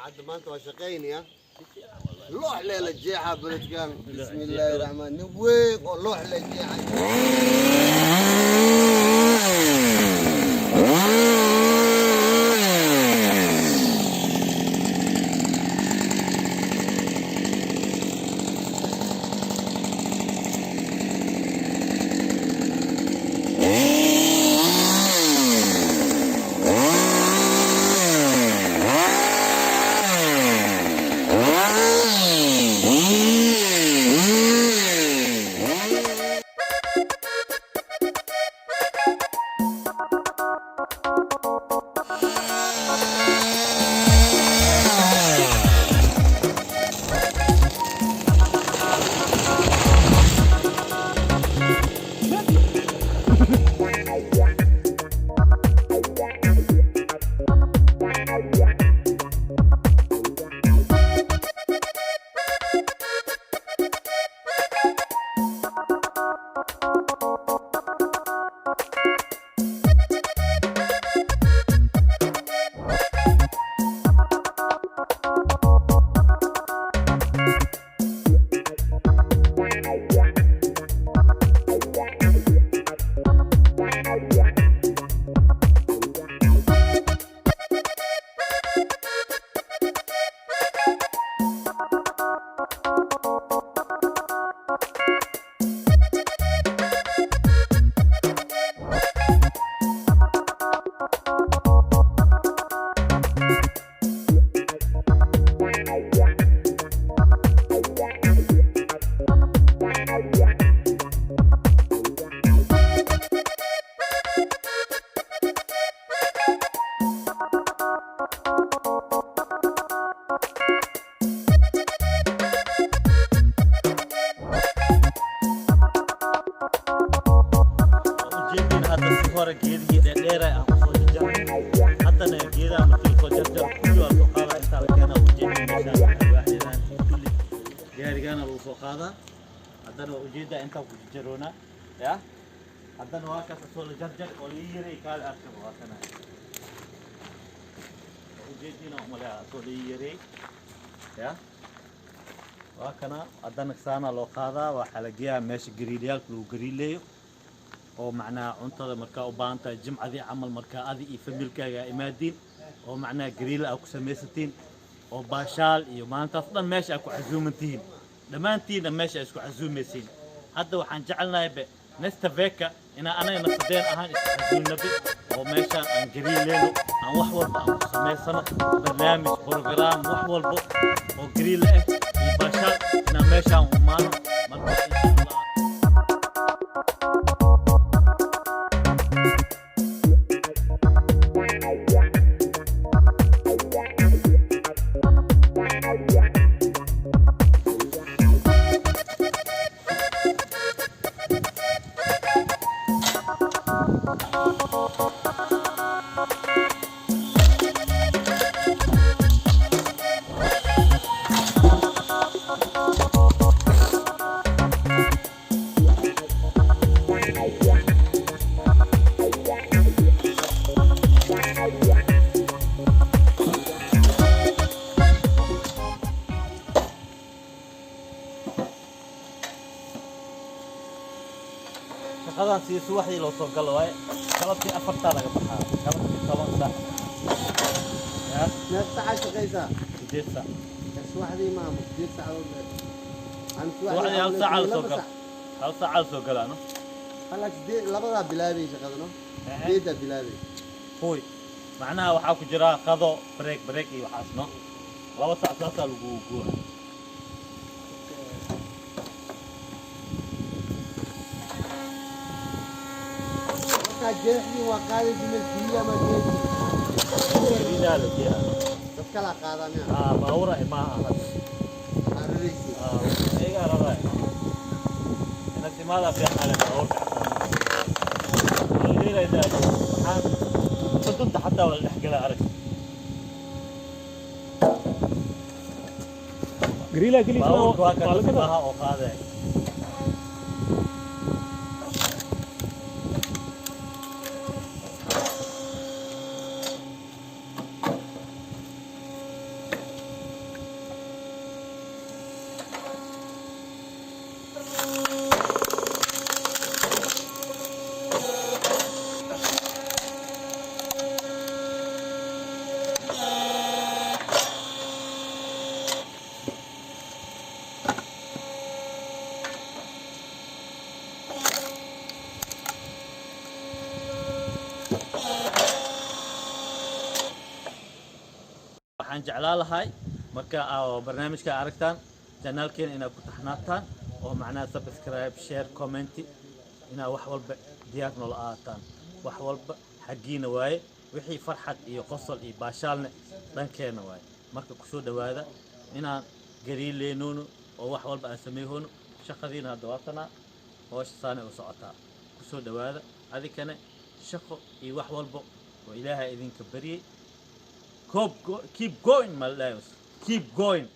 لحد ما انت وشقين يا لوح ليلة جيحة بلتقان بسم الله الرحمن الرحيم لوح ليلة جيحة haddana ujeeda inta ku jirona ya haddana waa ka soo la jarjar oo liiray kaal arkay waa kana ujeedina umala soo liiray ya waa kana haddana saana loo qaadaa waxa la geeyaa meesha gariilyal lagu gariileeyo oo macnaa cuntada marka u baahanta jimcadii camal marka adi iyo familkaaga imaadin oo macnaa gariil ku sameeysatiin oo baashaal iyo maanta dhan meesha ku casuumantiin dhamaantiina meesha isku casuumaysiin hadda waxaan jecelnahay nesta veka ina anayna fadeen ahaan isku casuunabi oo meesha aan gariileeno aan wax walba aan sameeysano barnaamij program wax walba oo gariil ah iyo baashaal ina meesha u maano marka هذا سيسو واحد لو صقل واي كلبتي أفرتا لك بحال كلبتي طبعا ساعة يا نفس عشر غيزة جيت ساعة بس واحد إمام جيت ساعة واحد هل ساعة لصقل هل ساعة لصقل أنا هلاك دي لبضع بلادي شغلنا ديدا بلادي هوي معناها وحاكو جرا قضو بريك وحاسنو لبضع ساعة لقوه جرحني وقالي من الكلية ما جيتي لا لا جيها بس كلا قادمين ما هو رأي ما أخذ الرئيسي إيه قال رأي أنا ماذا في حالك أورك الليلة إذا كنت حتى ولا نحكي لها عرق قريلا قليل ما هو كواكب ما هو هذا waxaan jeclaa lahay marka barnaamijka aragtaan channelkeena inaad ku taxnaataan oo macnaha subscribe share comment inaad wax walba diyaar noo ahaataan wax walba xagiina waaye wixii farxad iyo qosol iyo baashaalne dhankeena waaye marka ku soo dhawaada inaan gariileenoono oo wax walba aan sameeyoono shaqadiina hadda waatana hoosh saane u socotaa ku soo dhawaada adikana shaqo iyo wax walba oo ilaahay idinka bariyay keep going my lives keep going